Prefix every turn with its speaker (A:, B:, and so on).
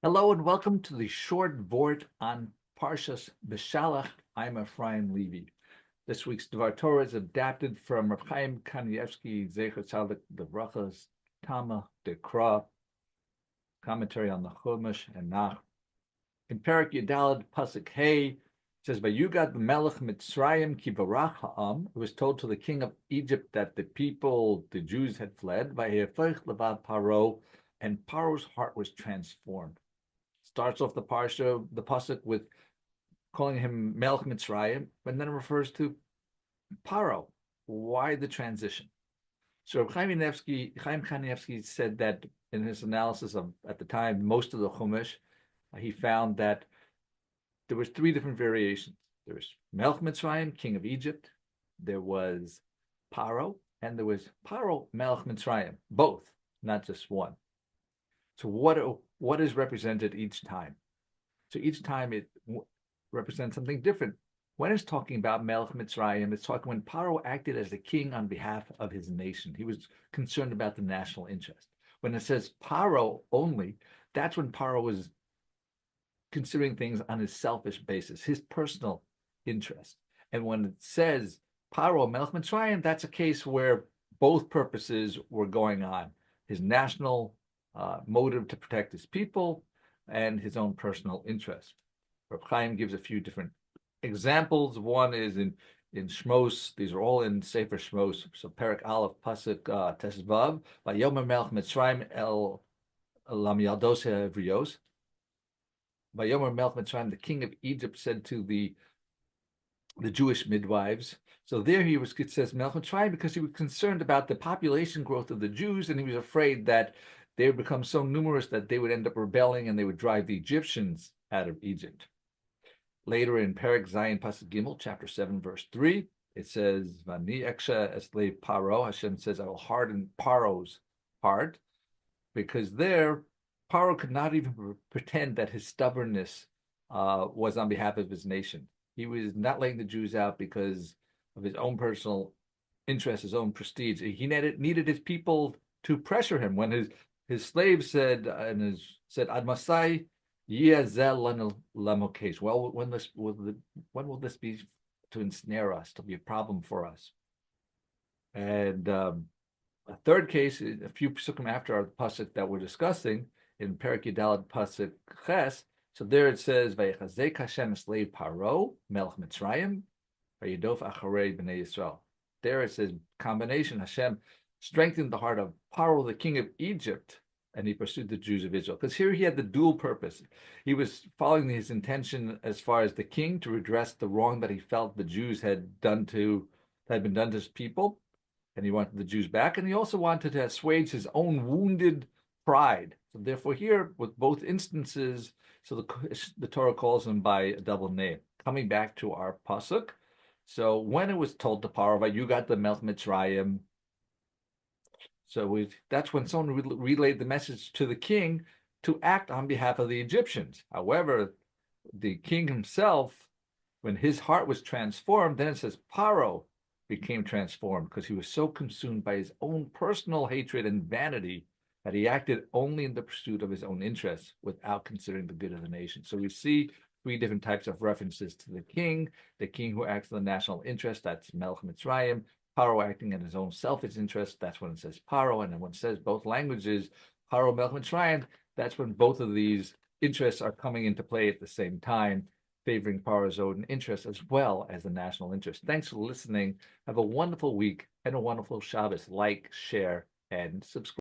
A: Hello and welcome to the short Vort on Parshas Beshalach. I'm Efraim Levy. This week's Dvar Torah is adapted from Rav Chaim Kanievsky Z'tl, the Brachas, Taama, Dekra, commentary on the Chumash and Nach. In Parak Yudalad Pasuk Hey, it says, "Vayugad Melech Mitzrayim ki barach ha'am." It was told to the king of Egypt that the people, the Jews, had fled. Vayefech levad Paro, and Paro's heart was transformed. Starts off the parsha, the pasuk, with calling him Melech Mitzrayim, and then it refers to Paro. Why the transition? So Rav Chaim Kanievsky said that in his analysis of, at the time, most of the Chumash, he found that there was three different variations. There was Melech Mitzrayim, king of Egypt. There was Paro, and there was Paro Melech Mitzrayim, both, not just one. So what is represented each time? So each time it represents something different. When it's talking about Melech Mitzrayim, it's talking when Paro acted as the king on behalf of his nation. He was concerned about the national interest. When it says Paro only, that's when Paro was considering things on his selfish basis, his personal interest. And when it says Paro Melech Mitzrayim, that's a case where both purposes were going on: his national motive to protect his people and his own personal interest. Rav Chaim gives a few different examples. One is in Shemos. These are all in Sefer Shemos. So Perak Aleph Pasuk Tesvav, Vayomer Melech Mitzrayim el Lam Yaldos Hevrios. Vayomer Melech Mitzrayim, the king of Egypt, said to the Jewish midwives. So there it says Melech Mitzrayim because he was concerned about the population growth of the Jews, and he was afraid that they would become so numerous that they would end up rebelling and they would drive the Egyptians out of Egypt. Later in Perek Zayin Pasuk Gimel, chapter 7, verse 3, it says, "Vani eksha esle Paro." Hashem says, "I will harden Paro's heart," because there, Paro could not even pretend that his stubbornness was on behalf of his nation. He was not letting the Jews out because of his own personal interest, his own prestige. He needed his people to pressure him. When his slaves said, Ad Masai, Lamokesh. Well, when will this be to ensnare us, to be a problem for us? And a third case, a few psukim after our pasuk that we're discussing, in Perak Yudalad Pasuk Ches. So there it says, "Vayechazek Hashem eslev Paro Melech Mitzrayim, vayidof acharei bnei Yisrael." There it says combination. Hashem strengthened the heart of Paro, the king of Egypt, and he pursued the Jews of Israel. Because here he had the dual purpose. He was following his intention as far as the king to redress the wrong that he felt the Jews had been done to his people, and he wanted the Jews back, and he also wanted to assuage his own wounded pride. So therefore here, with both instances, so the Torah calls him by a double name. Coming back to our pasuk, so when it was told to Paro, "You got the Melech Mitzrayim," so that's when someone relayed the message to the king to act on behalf of the Egyptians. However, the king himself, when his heart was transformed, then it says Paro became transformed because he was so consumed by his own personal hatred and vanity that he acted only in the pursuit of his own interests without considering the good of the nation. So we see three different types of references to the king who acts in the national interest, that's Melech Mitzrayim; Paro acting in his own selfish interest, that's when it says Paro; and then when it says both languages, Paro, Melech Mitzrayim, that's when both of these interests are coming into play at the same time, favoring Paro's own interests as well as the national interest. Thanks for listening. Have a wonderful week and a wonderful Shabbos. Like, share, and subscribe.